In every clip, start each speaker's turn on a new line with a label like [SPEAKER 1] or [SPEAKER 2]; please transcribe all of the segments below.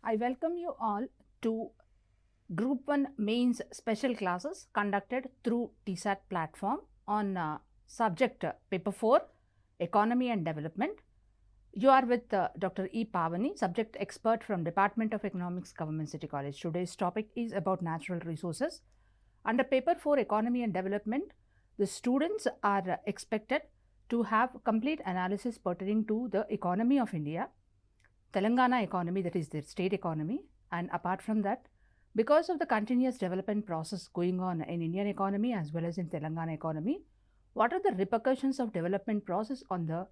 [SPEAKER 1] I welcome you all to Group 1 Mains special classes conducted through TSAT platform on subject paper 4 Economy and Development. You are with Dr. 𝗬𝗏𝗺𝗎, subject expert from Department of Economics, Government City College. Today's topic is about natural resources. Under paper 4 Economy and Development, the students are expected to have complete analysis pertaining to the economy of India, Telangana economy, that is their state economy, and apart from that, because of the continuous development process going on in Indian economy as well as in Telangana economy, what are the repercussions of development process on the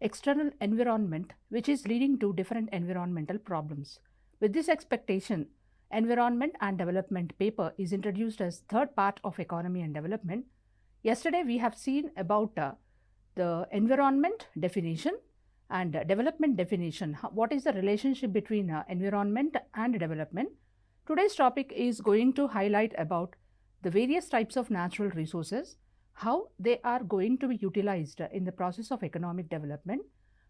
[SPEAKER 1] external environment, which is leading to different environmental problems. With this expectation, environment and development paper is introduced as third part of economy and development. Yesterday we have seen about the environment definition and development definition. What is the relationship between environment and development? Today's topic is going to highlight about the various types of natural resources, how they are going to be utilized in the process of economic development,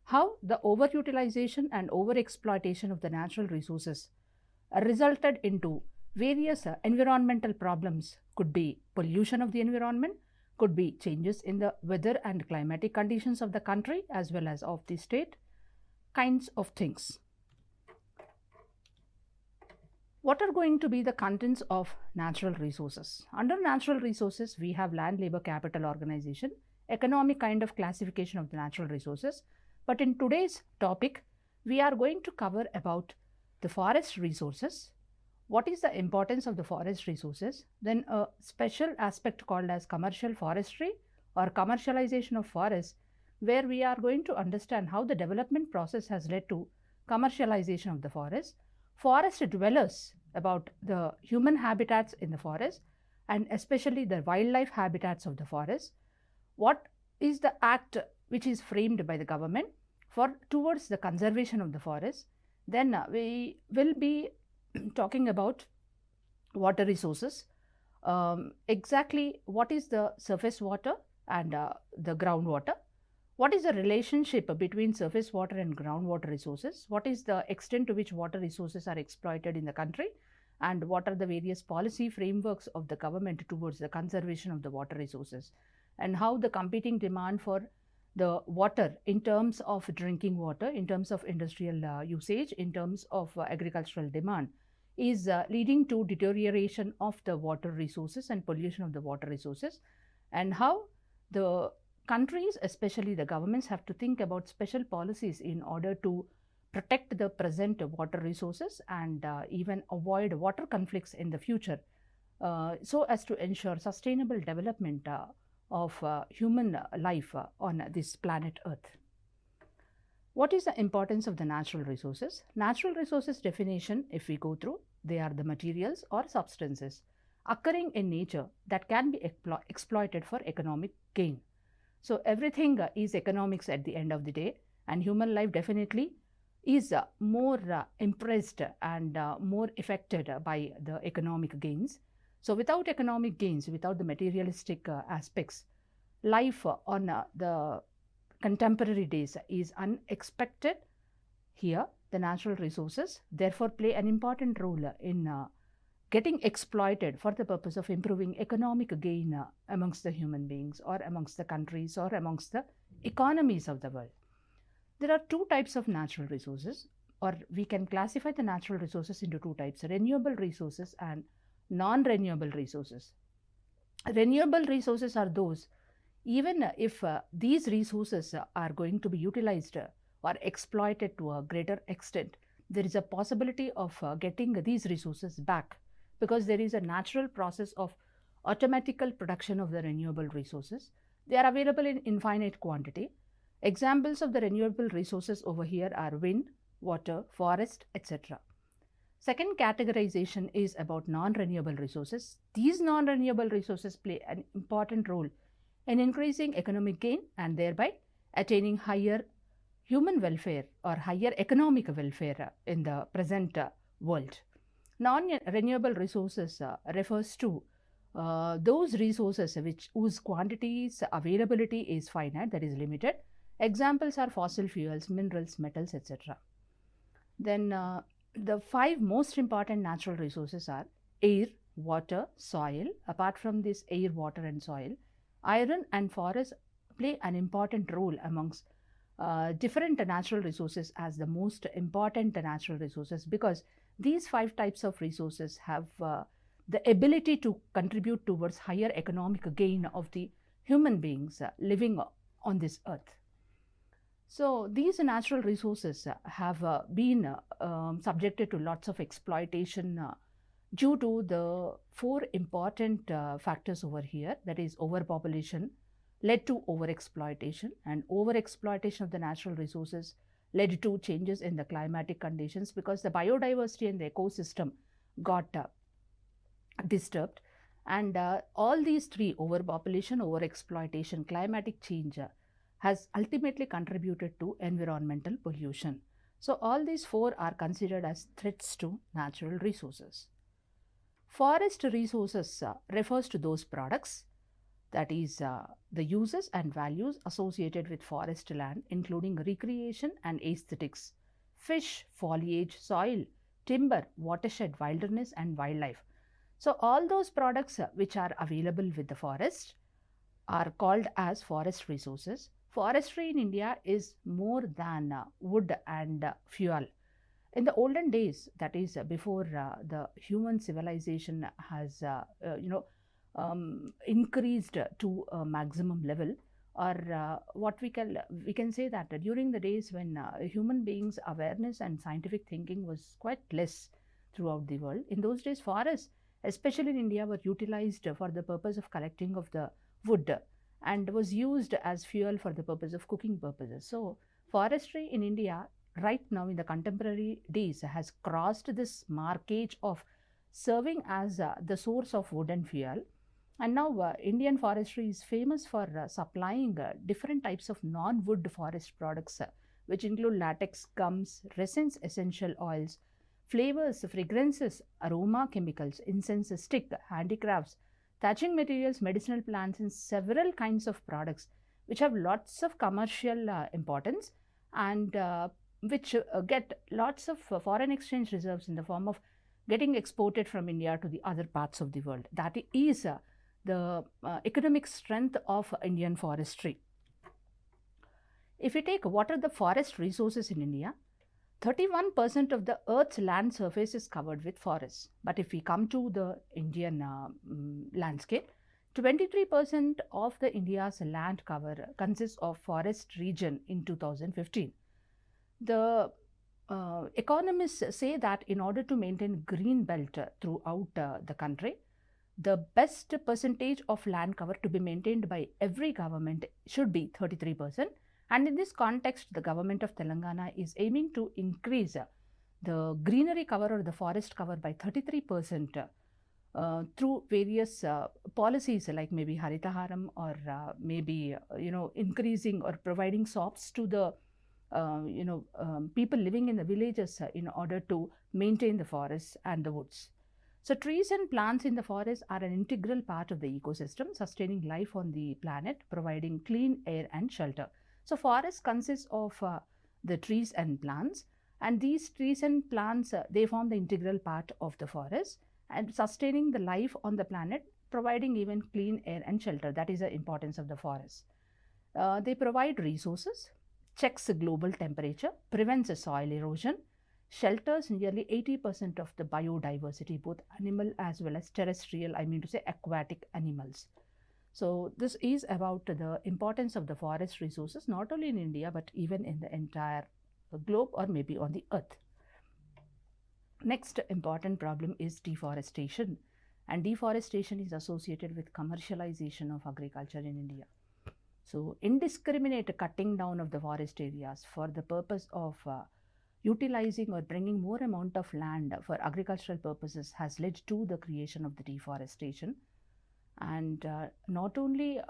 [SPEAKER 1] how the overutilization and overexploitation of the natural resources resulted into various environmental problems. Could be pollution of the environment, could be changes in the weather and climatic conditions of the country as well as of the state, kinds of things. What are going to be the contents of natural resources? Under natural resources, we have land, labor, capital, organization, economic kind of classification of the natural resources. But in today's topic, we are going to cover about the forest resources. What is the importance of the forest resources? Then a special aspect called as commercial forestry or commercialization of forests, where we are going to understand how the development process has led to commercialization of the forest. Forest dwellers, about the human habitats in the forest and especially the wildlife habitats of the forest. What is the act which is framed by the government for towards the conservation of the forest? Then we will be talking about water resources. Exactly what is the surface water and the groundwater? What is the relationship between surface water and groundwater resources? What is the extent to which water resources are exploited in the country? And what are the various policy frameworks of the government towards the conservation of the water resources? And how the competing demand for the water in terms of drinking water, in terms of industrial usage, in terms of agricultural demand is leading to deterioration of the water resources and pollution of the water resources, and how the countries, especially the governments, have to think about special policies in order to protect the present water resources and even avoid water conflicts in the future, so as to ensure sustainable development of human life on this planet Earth. What is the importance of the natural resources? Natural resources definition, if we go through, they are the materials or substances occurring in nature that can be exploited for economic gain. So everything is economics at the end of the day, and human life definitely is more impressed and more affected by the economic gains. So without economic gains, without the materialistic aspects, life on the contemporary days is unexpected. Here, the natural resources therefore play an important role in getting exploited for the purpose of improving economic gain amongst the human beings or amongst the countries or amongst the economies of the world. There are two types of natural resources, or we can classify the natural resources into two types: renewable resources and non-renewable resources. Renewable resources are those, even if these resources are going to be utilized or exploited to a greater extent, there is a possibility of getting these resources back, because there is a natural process of automatical production of the renewable resources. They are available in infinite quantity. Examples of the renewable resources over here are wind, water, forest, etc. Second categorization is about non-renewable resources. These non-renewable resources play an important role in increasing economic gain and thereby attaining higher human welfare or higher economic welfare in the present world. Non-renewable resources refers to those resources whose quantities availability is finite, that is limited. Examples are fossil fuels, minerals, metals, etc. Then The 5 most important natural resources are air, water, soil. Apart from this air, water and soil, iron and forest play an important role amongst different natural resources as the most important natural resources, because these 5 types of resources have the ability to contribute towards higher economic gain of the human beings living on this earth. So these natural resources have been subjected to lots of exploitation due to the 4 important factors over here, that is overpopulation led to overexploitation, and overexploitation of the natural resources led to changes in the climatic conditions, because the biodiversity and the ecosystem got disturbed, and all these 3, overpopulation, overexploitation, climatic change, has ultimately contributed to environmental pollution. So all these 4 are considered as threats to natural resources. Forest resources refers to those products, that is the uses and values associated with forest land, including recreation and aesthetics, fish, foliage, soil, timber, watershed, wilderness and wildlife. So all those products which are available with the forest are called as forest resources. Forestry in India is more than wood and fuel. In the olden days, that is before the human civilization has increased to a maximum level, or what we can say that during the days when human beings' awareness and scientific thinking was quite less throughout the world, in those days forests, especially in India, were utilized for the purpose of collecting of the wood and was used as fuel for the purpose of cooking purposes. So forestry in India right now in the contemporary days has crossed this markage of serving as the source of wood and fuel. And now Indian forestry is famous for supplying different types of non-wood forest products, which include latex, gums, resins, essential oils, flavors, fragrances, aroma chemicals, incense stick, handicrafts, thatching materials, medicinal plants, and several kinds of products which have lots of commercial importance and which get lots of foreign exchange reserves in the form of getting exported from India to the other parts of the world. That is the economic strength of Indian forestry. If we take what are the forest resources in India, 31% of the Earth's land surface is covered with forests. But if we come to the Indian landscape, 23% of the India's land cover consists of forest region in 2015. The economists say that in order to maintain green belt throughout the country, the best percentage of land cover to be maintained by every government should be 33%. And in this context, the government of Telangana is aiming to increase the greenery cover or the forest cover by 33% through various policies like maybe Haritaharam or maybe increasing or providing shops to the people living in the villages in order to maintain the forests and the woods. So trees and plants in the forest are an integral part of the ecosystem, sustaining life on the planet, providing clean air and shelter. So forest consists of the trees and plants, and these trees and plants they form the integral part of the forest and sustaining the life on the planet, providing even clean air and shelter. That is the importance of the forest. They provide resources, checks global temperature, prevents soil erosion, shelters nearly 80% of the biodiversity, both animal as well as terrestrial, I mean to say aquatic animals. So this is about the importance of the forest resources, not only in India, but even in the entire globe or maybe on the earth. Next important problem is deforestation, and deforestation is associated with commercialization of agriculture in India. So indiscriminate cutting down of the forest areas for the purpose of utilizing or bringing more amount of land for agricultural purposes has led to the creation of the deforestation. And not only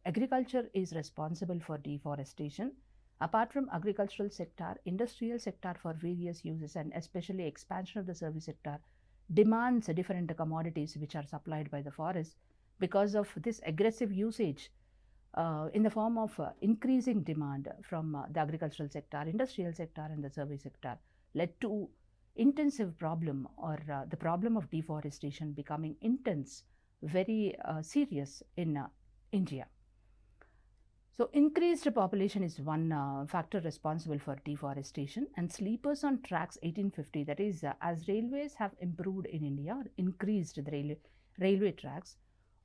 [SPEAKER 1] agriculture is responsible for deforestation, apart from agricultural sector, industrial sector for various uses and especially expansion of the service sector demands different commodities which are supplied by the forest. Because of this aggressive usage in the form of increasing demand from the agricultural sector, industrial sector and the service sector led to intensive problem, or the problem of deforestation becoming intense, very serious in India. So increased population is one factor responsible for deforestation, and sleepers on tracks 1850, that is as railways have improved in India, or increased the railway tracks,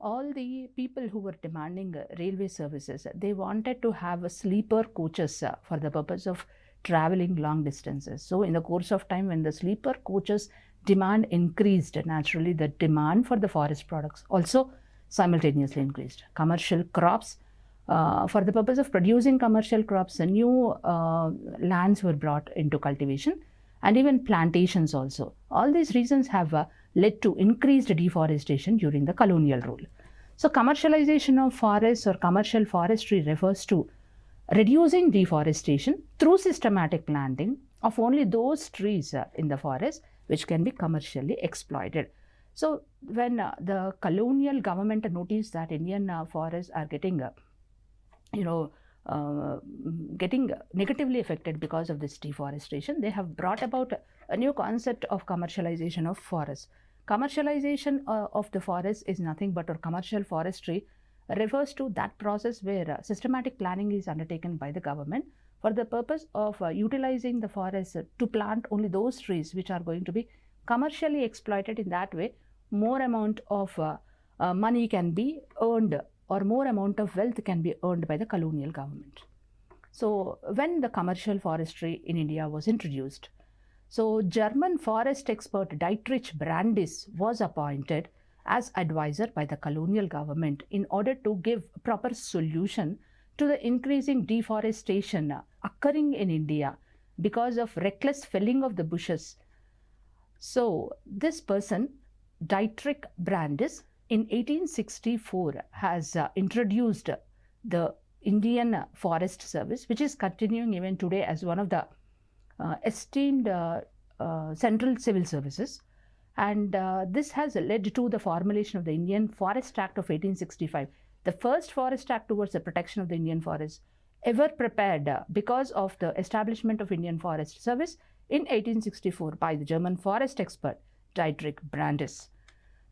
[SPEAKER 1] all the people who were demanding railway services, they wanted to have a sleeper coaches for the purpose of traveling long distances. So in the course of time, when the sleeper coaches demand increased, naturally the demand for the forest products also simultaneously increased. Commercial crops, for the purpose of producing commercial crops, new lands were brought into cultivation, and even plantations also. All these reasons have led to increased deforestation during the colonial rule. So commercialization of forests or commercial forestry refers to reducing deforestation through systematic planting of only those trees in the forest which can be commercially exploited. So when the colonial government noticed that Indian forests are getting getting negatively affected because of this deforestation, they have brought about a new concept of commercialization of forests. Commercialization of the forest is nothing but, or commercial forestry refers to that process where systematic planning is undertaken by the government for the purpose of utilizing the forest to plant only those trees which are going to be commercially exploited. In that way, more amount of money can be earned, or more amount of wealth can be earned by the colonial government. So when the commercial forestry in India was introduced, so German forest expert 𝗬𝗬𝗏 was appointed as advisor by the colonial government in order to give proper solution to the increasing deforestation occurring in India because of reckless felling of the bushes. So this person, 𝗬𝗬𝗏, in 1864 has introduced the Indian Forest Service, which is continuing even today as one of the esteemed central civil services. And this has led to the formulation of the Indian Forest Act of 1865, the first Forest Act towards the protection of the Indian forests ever prepared because of the establishment of Indian Forest Service in 1864 by the German forest expert 𝗬𝗬𝗏.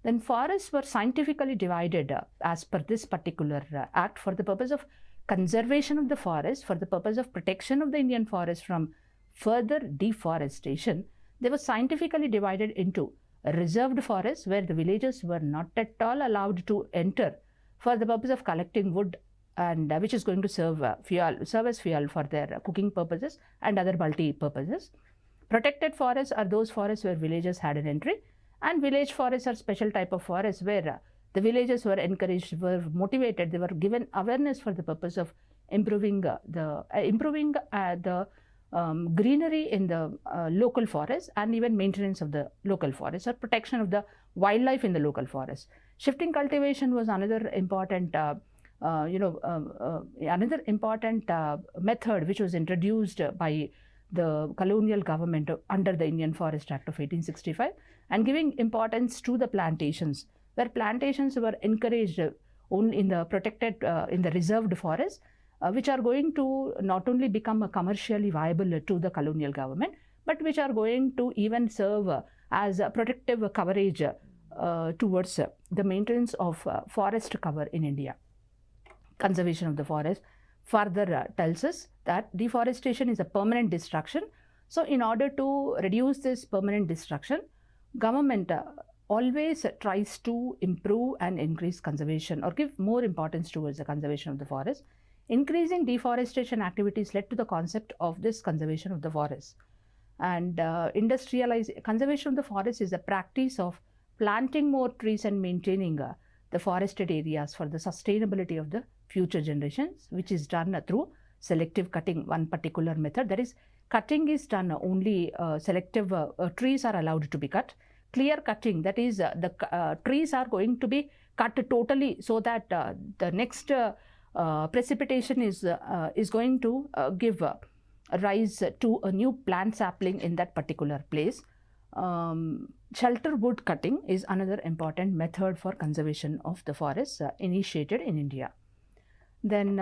[SPEAKER 1] Then forests were scientifically divided as per this particular act for the purpose of conservation of the forest, for the purpose of protection of the Indian forest from further deforestation. They were scientifically divided into reserved forests, where the villagers were not at all allowed to enter for the purpose of collecting wood, and which is going to serve as fuel for their cooking purposes and other multi-purposes. Protected forests are those forests where villagers had an entry, and village forests are special type of forests where the villagers were encouraged, were motivated, they were given awareness for the purpose of improving the greenery in the local forest, and even maintenance of the local forest, or protection of the wildlife in the local forest. Shifting cultivation was another important method which was introduced by the colonial government under the Indian Forest Act of 1865, and giving importance to the plantations, where plantations were encouraged only in the protected, in the reserved forests, which are going to not only become commercially viable to the colonial government, but which are going to even serve as a protective coverage towards the maintenance of forest cover in India. Conservation of the forest further tells us that deforestation is a permanent destruction. So in order to reduce this permanent destruction, government always tries to improve and increase conservation, or give more importance towards the conservation of the forest. Increasing deforestation activities led to the concept of this conservation of the forest. And conservation of the forest is the practice of planting more trees and maintaining the forested areas for the sustainability of the future generations, which is done through selective cutting, one particular method. That is, cutting is done only selective trees are allowed to be cut. Clear cutting, that is the trees are going to be cut totally, so that the next precipitation is going to give rise to a new plant sapling in that particular place. Shelter wood cutting is another important method for conservation of the forests initiated in India. Then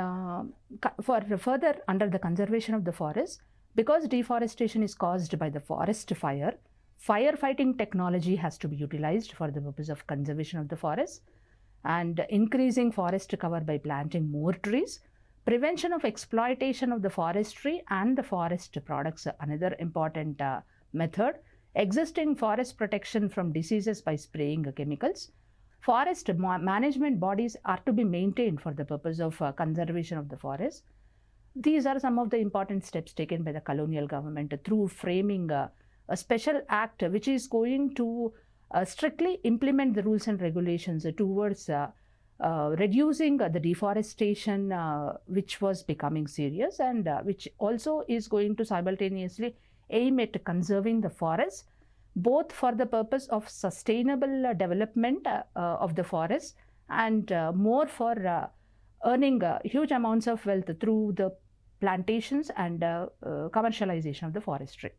[SPEAKER 1] for further, under the conservation of the forest, because deforestation is caused by the forest fire, Firefighting technology has to be utilized for the purpose of conservation of the forest, and increasing forest cover by planting more trees. Prevention of exploitation of the forestry and the forest products, another important method. Existing forest protection from diseases by spraying chemicals. Forest management bodies are to be maintained for the purpose of conservation of the forest. These are some of the important steps taken by the colonial government through framing a special act which is going to strictly implement the rules and regulations towards reducing the deforestation which was becoming serious, and which also is going to simultaneously aim at conserving the forest, both for the purpose of sustainable development of the forest and more for earning huge amounts of wealth through the plantations and commercialization of the forestry.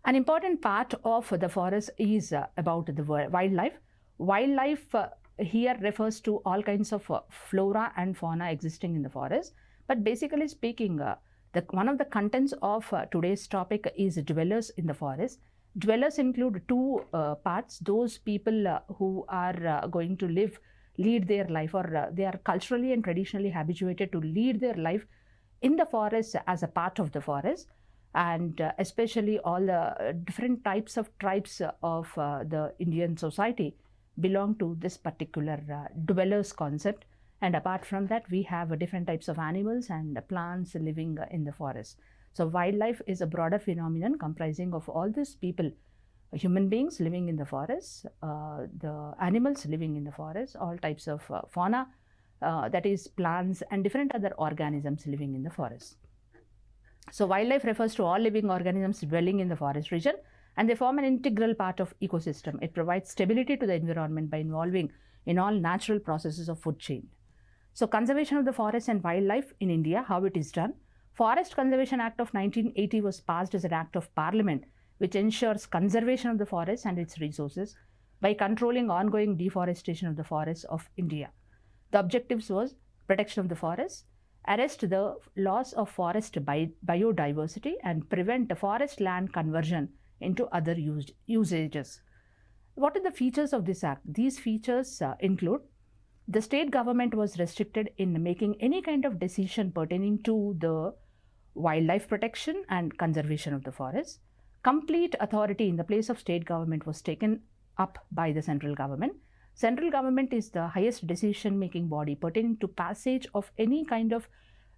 [SPEAKER 1] An important part of the forest is about the wildlife. Wildlife here refers to all kinds of flora and fauna existing in the forest. But basically speaking, one of the contents of today's topic is dwellers in the forest. Dwellers include two parts: those people who are going to lead their life, or they are culturally and traditionally habituated to lead their life in the forest as a part of the forest. And especially all the different types of tribes of the Indian society belong to this particular dwellers concept. And apart from that, we have different types of animals and plants living in the forest. So wildlife is a broader phenomenon comprising of all these people, human beings living in the forest, the animals living in the forest, all types of fauna, that is plants and different other organisms living in the forest. So wildlife refers to all living organisms dwelling in the forest region, and they form an integral part of ecosystem. It provides stability to the environment by involving in all natural processes of food chain. So conservation of the forest and wildlife in India, how it is done. Forest Conservation Act of 1980 was passed as an act of parliament which ensures conservation of the forest and its resources by controlling ongoing deforestation of the forests of India. The objectives was protection of the forest, arrest the loss of forest biodiversity, and prevent forest land conversion into other usages. What are the features of this act? These features include: the state government was restricted in making any kind of decision pertaining to the wildlife protection and conservation of the forest. Complete authority in the place of state government was taken up by the central government. Central government is the highest decision-making body pertaining to passage of any kind of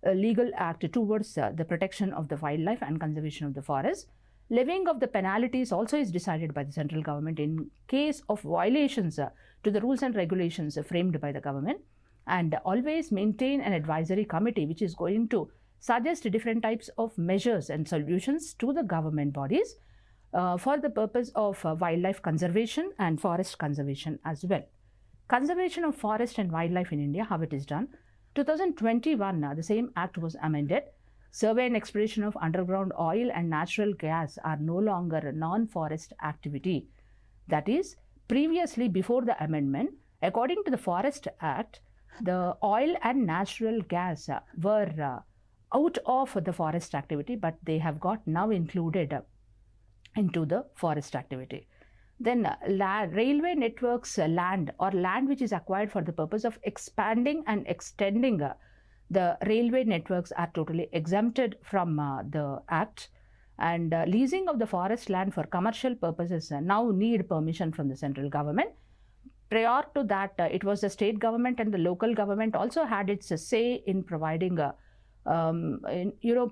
[SPEAKER 1] legal act towards the protection of the wildlife and conservation of the forest. Levying of the penalties also is decided by the central government in case of violations to the rules and regulations framed by the government, and always maintain an advisory committee which is going to suggest different types of measures and solutions to the government bodies for the purpose of wildlife conservation and forest conservation as well. Conservation of forest and wildlife in India, how it is done. 2021, the same act was amended. Survey and exploration of underground oil and natural gas are no longer a non-forest activity. That is, previously before the amendment, according to the Forest Act, the oil and natural gas were out of the forest activity, but they have got now included into the forest activity. Then railway networks land or land which is acquired for the purpose of expanding and extending the railway networks are totally exempted from the act, and leasing of the forest land for commercial purposes now need permission from the central government. Prior to that, it was the state government and the local government also had its say in providing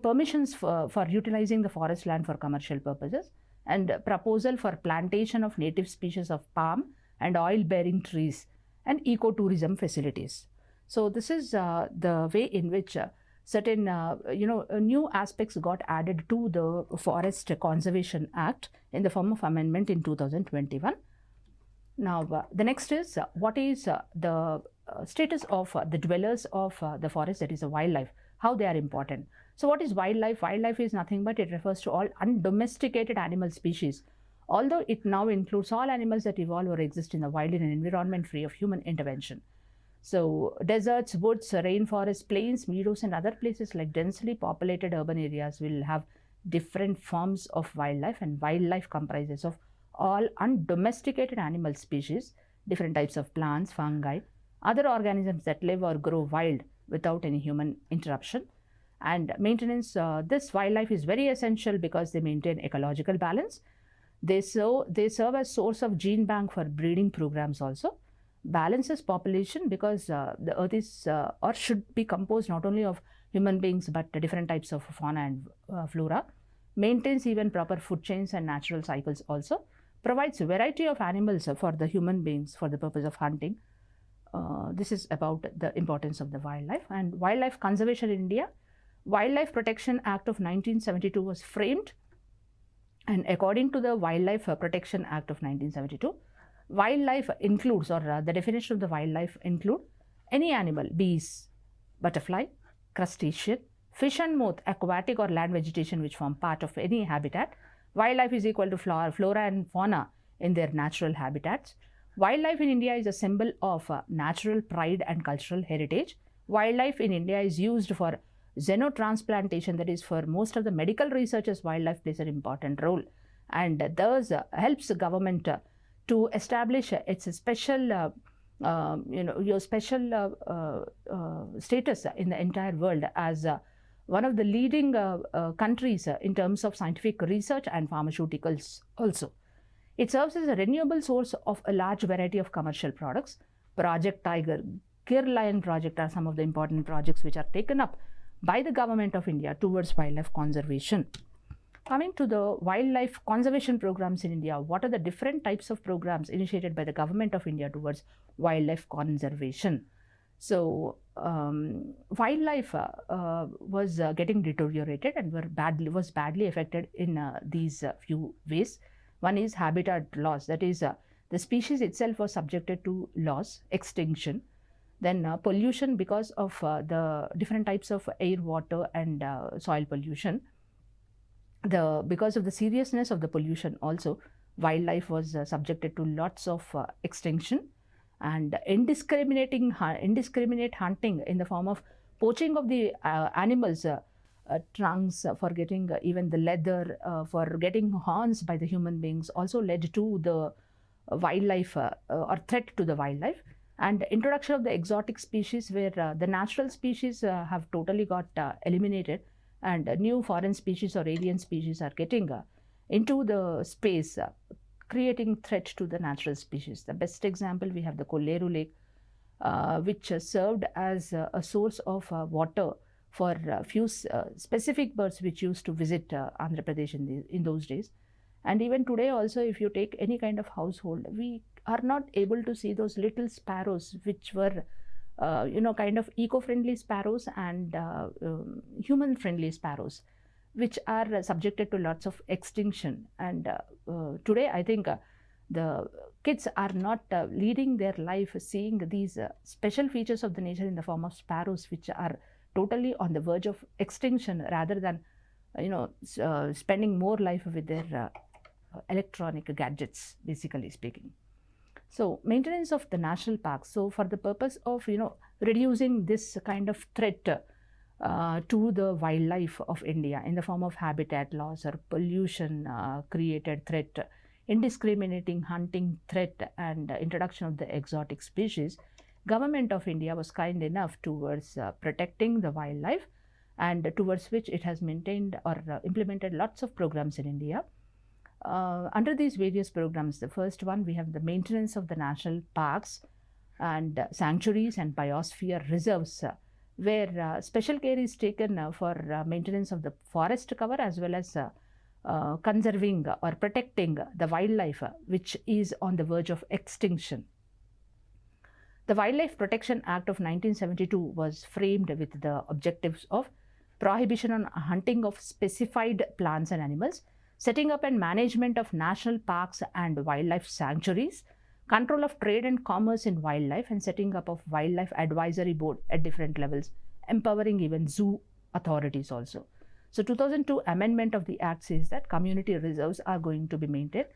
[SPEAKER 1] permissions for utilizing the forest land for commercial purposes, and proposal for plantation of native species of palm and oil-bearing trees and ecotourism facilities. So this is the way in which certain new aspects got added to the Forest Conservation Act in the form of amendment in 2021. Now the next is what is the status of the dwellers of the forest, that is the wildlife, how they are important. So what is wildlife? Wildlife is nothing but it refers to all undomesticated animal species, although it now includes all animals that evolve or exist in the wild in an environment free of human intervention. So deserts, woods, rainforests, plains, meadows and other places like densely populated urban areas will have different forms of wildlife, and wildlife comprises of all undomesticated animal species, different types of plants, fungi, other organisms that live or grow wild without any human interruption. And maintenance, this wildlife is very essential because they maintain ecological balance. They serve as source of gene bank for breeding programs also. Balances population because the earth is or should be composed not only of human beings but different types of fauna and flora. Maintains even proper food chains and natural cycles also. Provides a variety of animals for the human beings for the purpose of hunting. This is about the importance of the wildlife. And wildlife conservation in India. Wildlife Protection Act of 1972 was framed, and according to the Wildlife Protection Act of 1972, wildlife includes, or the definition of the wildlife include any animal, bees, butterfly, crustacean, fish and moth, aquatic or land vegetation which form part of any habitat. Wildlife is equal to flora and fauna in their natural habitats. Wildlife in India is a symbol of natural pride and cultural heritage. Wildlife in India is used for xenotransplantation, that is for most of the medical researchers, wildlife plays an important role, and thus helps the government to establish its special status in the entire world as one of the leading countries in terms of scientific research and pharmaceuticals also. It serves as a renewable source of a large variety of commercial products. Project Tiger, Kir Lion project are some of the important projects which are taken up by the government of India towards wildlife conservation. Coming to the wildlife conservation programs in India, what are the different types of programs initiated by the government of India towards wildlife conservation? So, wildlife was getting deteriorated and was badly affected in these few ways. One is habitat loss, that is the species itself was subjected to loss, extinction. Then pollution because of the different types of air, water and soil pollution. Because of the seriousness of the pollution also, wildlife was subjected to lots of extinction, and indiscriminate hunting in the form of poaching of the animals, trunks for getting even the leather, for getting horns by the human beings also led to the wildlife or threat to the wildlife. And introduction of the exotic species where the natural species have totally got eliminated, and new foreign species or alien species are getting into the space, creating threat to the natural species. The best example, we have the Kolleru Lake, which served as a source of water for few specific birds which used to visit Andhra Pradesh in those days. And even today also, if you take any kind of household, we are not able to see those little sparrows which were kind of eco-friendly sparrows and human-friendly sparrows, which are subjected to lots of extinction. And today I think the kids are not leading their life seeing these special features of the nature in the form of sparrows which are totally on the verge of extinction, rather than spending more life with their electronic gadgets, basically speaking. So, maintenance of the national parks. So, for the purpose of reducing this kind of threat to the wildlife of India in the form of habitat loss or pollution created threat, indiscriminating hunting threat, and introduction of the exotic species, Government of India was kind enough towards protecting the wildlife, and towards which it has maintained or implemented lots of programs in India. Under these various programs, the first one, we have the maintenance of the national parks and sanctuaries and biosphere reserves, where special care is taken for maintenance of the forest cover as well as conserving or protecting the wildlife which is on the verge of extinction. The Wildlife Protection Act of 1972 was framed with the objectives of prohibition on hunting of specified plants and animals, setting up and management of national parks and wildlife sanctuaries, control of trade and commerce in wildlife, and setting up of wildlife advisory board at different levels, empowering even zoo authorities also. So 2002 amendment of the act says that community reserves are going to be maintained,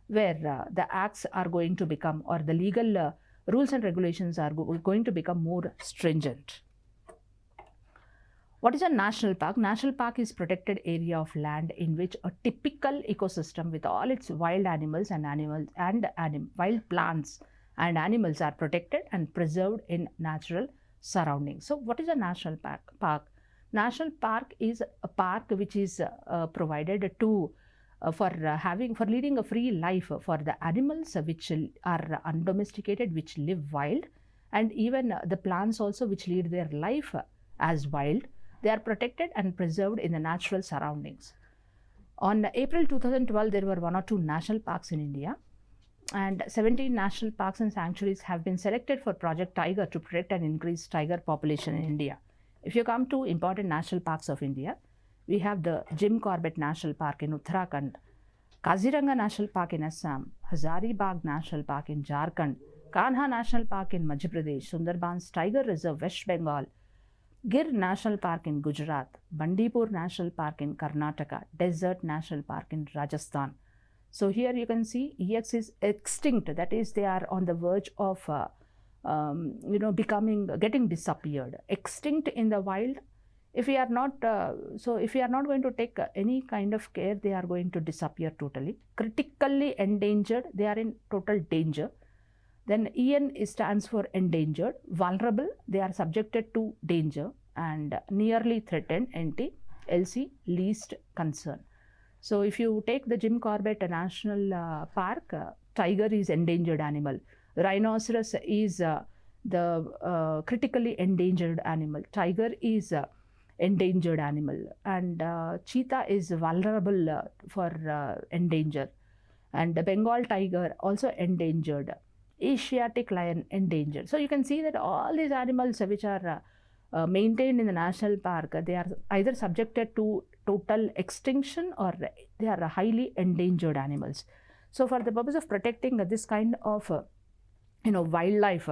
[SPEAKER 1] where the acts are going to become, or the legal rules and regulations are going to become more stringent. What is a national park? National park is protected area of land in which a typical ecosystem with all its wild animals and wild plants and animals are protected and preserved in natural surroundings. So what is a national park? National park is a park which is provided to for leading a free life for the animals which are undomesticated, which live wild, and even the plants also which lead their life as wild. They are protected and preserved in the natural surroundings. On April 2012, there were 1 or 2 national parks in India, and 17 national parks and sanctuaries have been selected for Project Tiger to protect and increase tiger population in India. If you come to important national parks of India, we have the 𝗳𝗏𝗺𝗺 National Park in Uttarakhand, Kaziranga National Park in Assam, Hazaribagh National Park in Jharkhand, Kanha National Park in Madhya Pradesh, Sundarbans Tiger Reserve, West Bengal, Gir National Park in Gujarat, Bandipur National Park in Karnataka, Desert National Park in Rajasthan. So here you can see EX is extinct, that is they are on the verge of getting disappeared, extinct in the wild. If we are not going to take any kind of care, they are going to disappear totally. Critically endangered, they are in total danger. Then EN stands for endangered, vulnerable, they are subjected to danger, and nearly threatened, NT, LC, least concern. So if you take the 𝗳𝗏𝗺𝗺 National Park, tiger is endangered animal, rhinoceros is the critically endangered animal, tiger is endangered animal, and cheetah is vulnerable for endanger, and the Bengal tiger also endangered, Asiatic lion endangered. So you can see that all these animals which are maintained in the national park, they are either subjected to total extinction or they are highly endangered animals. So for the purpose of protecting this kind of wildlife,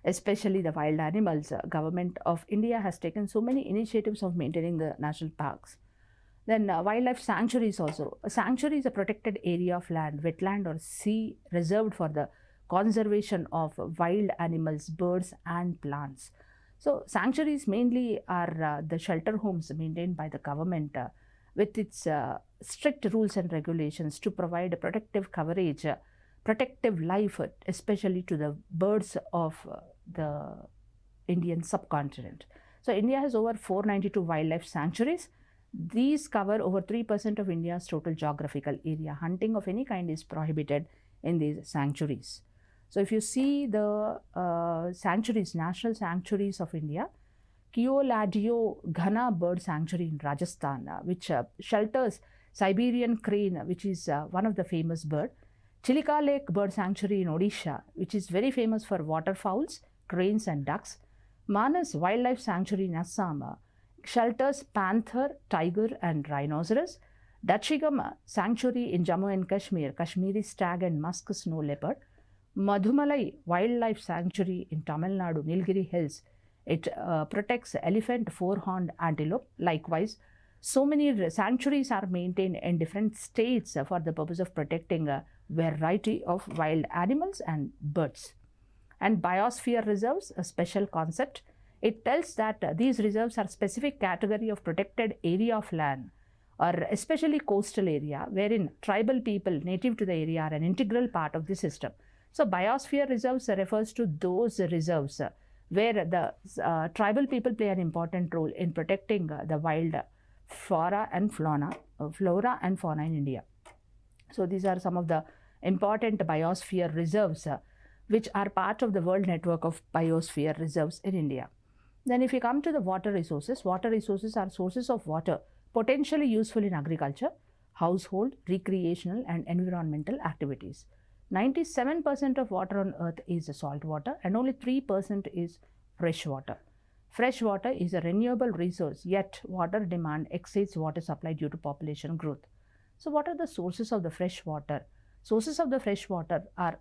[SPEAKER 1] especially the wild animals, Government of India has taken so many initiatives of maintaining the national parks. Then wildlife sanctuaries also. A sanctuary is a protected area of land, wetland or sea reserved for the conservation of wild animals, birds and plants. So sanctuaries mainly are the shelter homes maintained by the government with its strict rules and regulations to provide protective coverage, protective life, especially to the birds of the Indian subcontinent. So India has over 492 wildlife sanctuaries. These cover over 3% of India's total geographical area. Hunting of any kind is prohibited in these sanctuaries. So if you see the sanctuaries, national sanctuaries of India, 𝗂𝗽𝗄𝗃 bird sanctuary in Rajasthan, which shelters Siberian crane, which is one of the famous bird. Chilika Lake bird sanctuary in Odisha, which is very famous for waterfowls, cranes and ducks. Manas wildlife sanctuary in Assam shelters panther, tiger and rhinoceros. Dachigam sanctuary in Jammu and Kashmir, Kashmiri stag and musk snow leopard. Madhumalai wildlife sanctuary in Tamil Nadu, Nilgiri Hills, it protects elephant, four-horned antelope. Likewise, so many sanctuaries are maintained in different states for the purpose of protecting a variety of wild animals and birds. And biosphere reserves, a special concept. It tells that these reserves are specific category of protected area of land, or especially coastal area, wherein tribal people native to the area are an integral part of the system. So biosphere reserves refers to those reserves where the tribal people play an important role in protecting the wild flora and fauna in India. So these are some of the important biosphere reserves which are part of the world network of biosphere reserves in India. Then if you come to the water resources are sources of water potentially useful in agriculture, household, recreational and environmental activities. 97% of water on earth is salt water and only 3% is fresh water. Fresh water is a renewable resource, yet water demand exceeds water supply due to population growth. So what are the sources of the fresh water? Sources of the fresh water are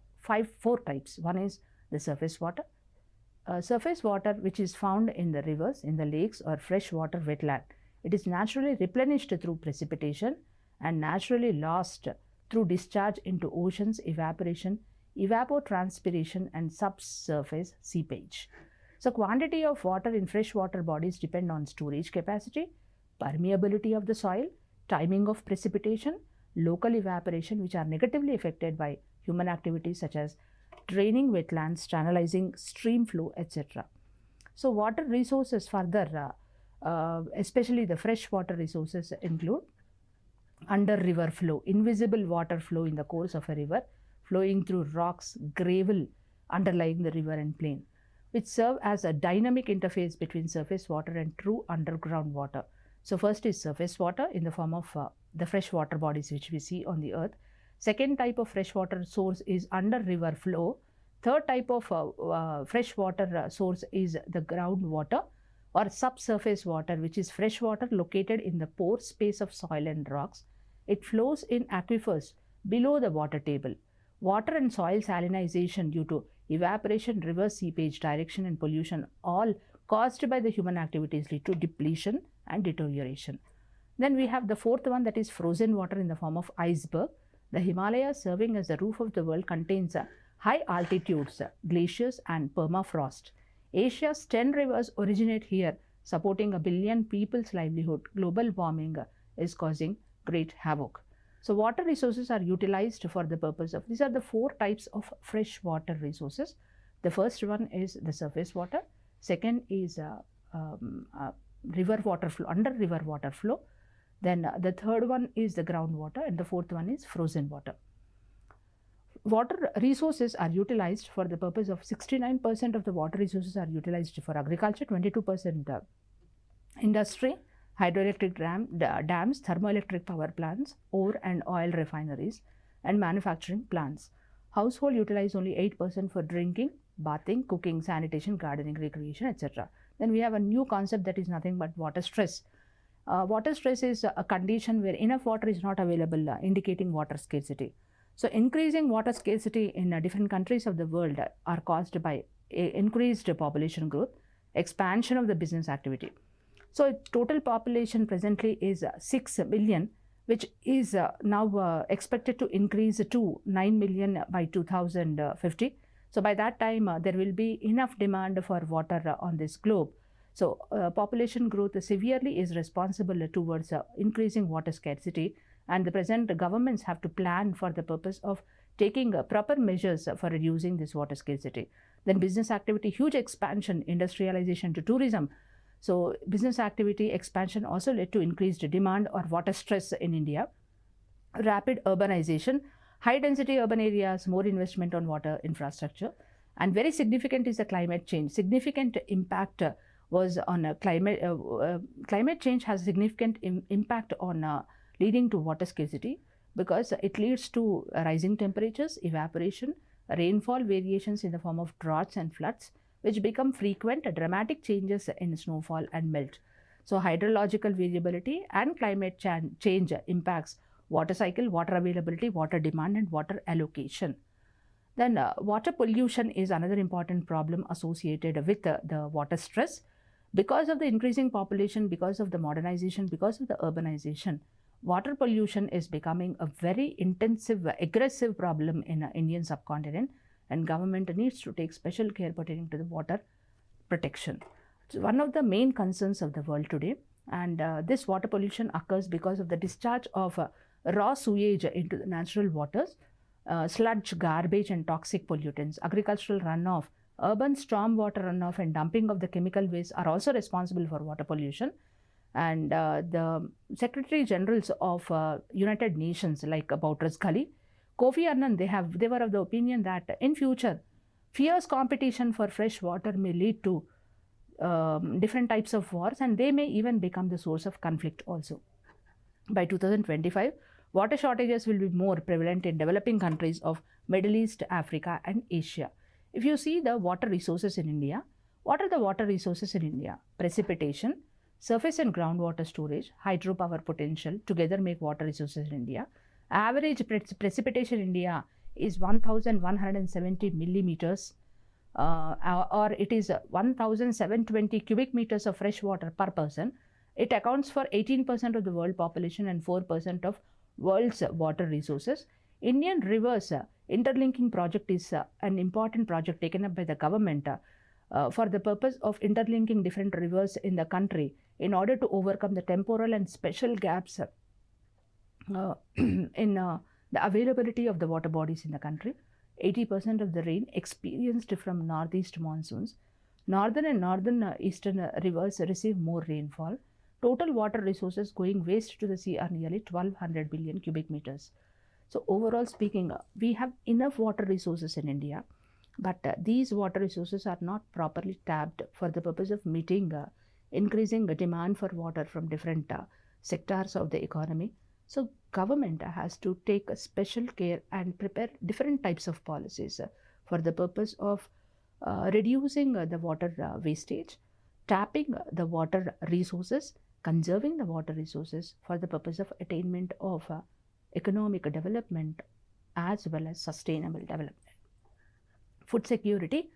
[SPEAKER 1] four types. One is the surface water. Surface water which is found in the rivers, in the lakes or freshwater wetland. It is naturally replenished through precipitation and naturally lost through discharge into oceans, evaporation, evapotranspiration and subsurface seepage. So quantity of water in freshwater bodies depend on storage capacity, permeability of the soil, timing of precipitation, local evaporation, which are negatively affected by human activities such as draining wetlands, channelizing stream flow, etc. So water resources further, especially the freshwater resources, include under river flow, invisible water flow in the course of a river, flowing through rocks, gravel underlying the river and plain, which serve as a dynamic interface between surface water and true underground water. So first is surface water in the form of the freshwater bodies which we see on the earth. Second type of freshwater source is under river flow. Third type of freshwater source is the groundwater or subsurface water, which is fresh water located in the pore space of soil and rocks. It flows in aquifers below the water table. Water and soil salinization due to evaporation, river seepage, direction and pollution, all caused by the human activities, lead to depletion and deterioration. Then we have the fourth one, that is frozen water in the form of iceberg. The Himalayas, serving as the roof of the world, contains high altitudes, glaciers and permafrost. Asia's 10 rivers originate here, supporting 1 billion people's livelihood. Global warming is causing great havoc. So water resources are utilized for the purpose of, these are the 4 types of fresh water resources. The first one is the surface water. Second is river water flow, under river water flow. Then the third one is the groundwater, and the fourth one is frozen water. Water resources are utilized for the purpose of 69% of the water resources are utilized for agriculture, 22% industry, hydroelectric dams, thermoelectric power plants, ore and oil refineries, and manufacturing plants. Household utilize only 8% for drinking, bathing, cooking, sanitation, gardening, recreation, etc. Then we have a new concept that is nothing but water stress. Water stress is a condition where enough water is not available, indicating water scarcity. So increasing water scarcity in different countries of the world are caused by increased population growth, expansion of the business activity. So total population presently is 6 million, which is now expected to increase to 9 million by 2050. So by that time, there will be enough demand for water on this globe. So population growth severely is responsible towards increasing water scarcity, and the present governments have to plan for the purpose of taking proper measures for reducing this water scarcity. Then business activity, huge expansion, industrialization to tourism. So business activity expansion also led to increased demand or water stress in India. Rapid urbanization, high density urban areas, more investment on water infrastructure, and very significant is the climate change. Significant impact was on climate. Climate change has significant impact on leading to water scarcity, because it leads to rising temperatures, evaporation, rainfall variations in the form of droughts and floods, which become frequent, dramatic changes in snowfall and melt. So hydrological variability and climate change impacts water cycle, water availability, water demand and water allocation. Then water pollution is another important problem associated with the water stress. Because of the increasing population, because of the modernization, because of the urbanization, water pollution is becoming a very intensive, aggressive problem in the Indian subcontinent, and government needs to take special care pertaining to the water protection. It's one of the main concerns of the world today, and this water pollution occurs because of the discharge of raw sewage into the natural waters, sludge, garbage and toxic pollutants, agricultural runoff, urban stormwater runoff and dumping of the chemical waste are also responsible for water pollution. And the Secretary Generals of United Nations, like Boutros Ghali, Kofi Annan, they were of the opinion that in future, fierce competition for fresh water may lead to different types of wars, and they may even become the source of conflict also. By 2025, water shortages will be more prevalent in developing countries of Middle East, Africa and Asia. If you see the water resources in India, what are the water resources in India? Precipitation, surface and groundwater storage, hydropower potential together make water resources in India. Average precipitation in India is 1170 millimeters, or it is 1720 cubic meters of fresh water per person. It accounts for 18% of the world population and 4% of world's water resources. Indian rivers interlinking project is an important project taken up by the government for the purpose of interlinking different rivers in the country in order to overcome the temporal and spatial gaps in the availability of the water bodies in the country. 80% of the rain experienced from northeast monsoons. Northern and northern-eastern rivers receive more rainfall. Total water resources going waste to the sea are nearly 1200 billion cubic meters. So overall speaking, we have enough water resources in India, but these water resources are not properly tapped for the purpose of meeting increasing demand for water from different sectors of the economy. So government has to take a special care and prepare different types of policies for the purpose of reducing the water wastage, tapping the water resources, conserving the water resources for the purpose of attainment of economic development as well as sustainable development. Food security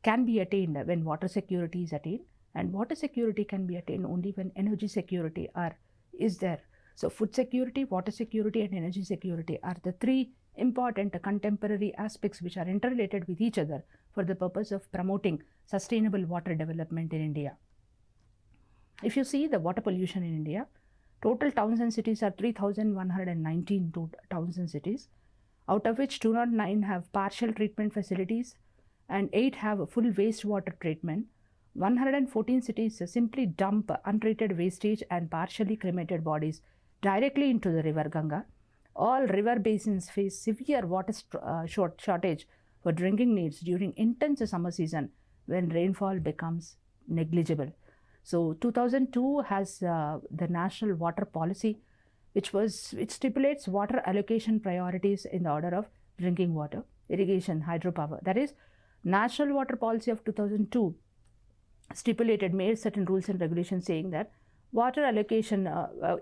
[SPEAKER 1] can be attained when water security is attained, and water security can be attained only when energy security is there. So food security, water security and energy security are the three important contemporary aspects which are interrelated with each other for the purpose of promoting sustainable water development in India. If you see the water pollution in India, total towns and cities are 3,119 towns and cities, out of which 209 have partial treatment facilities and 8 have full wastewater treatment. 114 cities simply dump untreated wastage and partially cremated bodies directly into the river Ganga. All river basins face severe water shortage for drinking needs during intense summer season when rainfall becomes negligible. So 2002 has the National Water Policy, which stipulates water allocation priorities in the order of drinking water, irrigation, hydropower. That is, National Water Policy of 2002 made certain rules and regulations saying that water allocation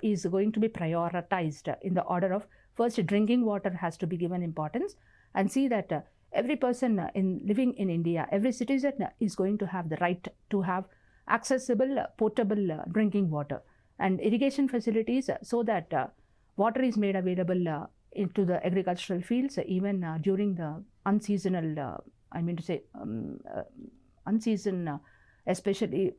[SPEAKER 1] is going to be prioritized in the order of first drinking water has to be given importance, and see that every person living in India, every citizen is going to have the right to have accessible potable drinking water and irrigation facilities so that water is made available into the agricultural fields even during the unseasonal, unseason, especially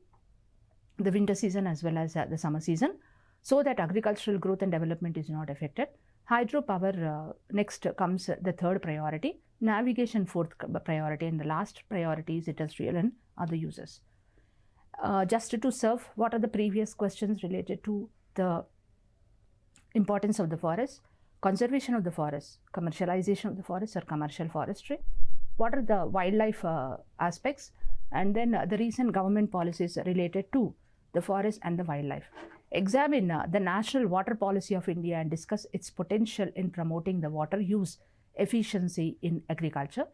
[SPEAKER 1] the winter season as well as the summer season, so that agricultural growth and development is not affected. Hydropower next comes the third priority, navigation fourth priority, and the last priority is industrial and other uses. Just to serve, what are the previous questions related to the importance of the forest, conservation of the forest, commercialization of the forest or commercial forestry, what are the wildlife aspects, and then the recent government policies related to the forest and the wildlife. Examine the National Water Policy of India and discuss its potential in promoting the water use efficiency in agriculture.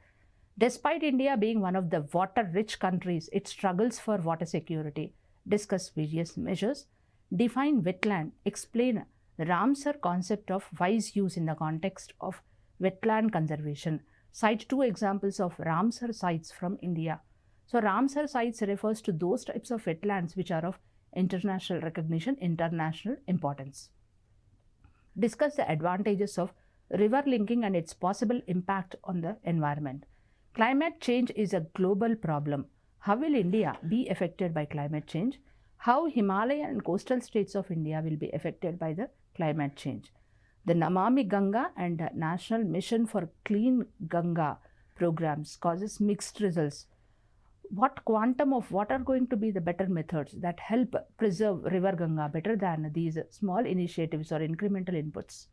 [SPEAKER 1] Despite India being one of the water-rich countries, it struggles for water security. Discuss various measures. Define wetland. Explain the Ramsar concept of wise use in the context of wetland conservation. Cite 2 examples of Ramsar sites from India. So Ramsar sites refers to those types of wetlands which are of international recognition, international importance. Discuss the advantages of river linking and its possible impact on the environment. Climate change is a global problem. How will India be affected by climate change? How Himalayan and coastal states of India will be affected by the climate change? The Namami Ganga and National Mission for Clean Ganga programs causes mixed results. What quantum of what are going to be the better methods that help preserve river Ganga better than these small initiatives or incremental inputs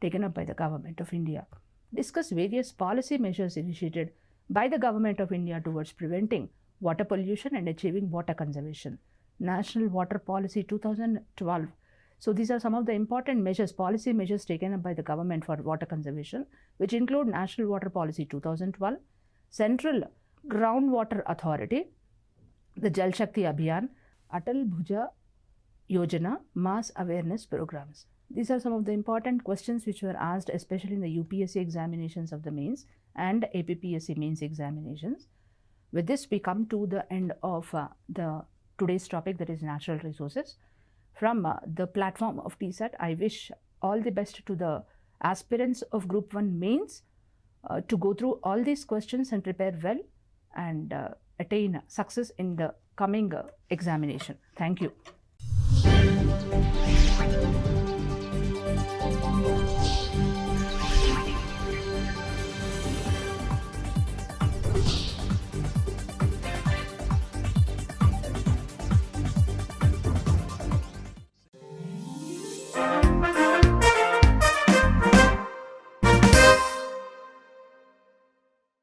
[SPEAKER 1] taken up by the government of India? Discuss various policy measures initiated by the government of India towards preventing water pollution and achieving water conservation. National Water Policy 2012. So these are some of the important measures, policy measures taken up by the government for water conservation, which include National Water Policy 2012, Central Groundwater Authority, the Jal Shakti Abhiyan, 𝗷𝗫 Yojana, mass awareness programs. These are some of the important questions which were asked, especially in the UPSC examinations of the mains and APPSC mains examinations. With this, we come to the end of today's topic, that is natural resources. From the platform of TSAT, I wish all the best to the aspirants of Group 1 mains to go through all these questions and prepare well and attain success in the coming examination. Thank you.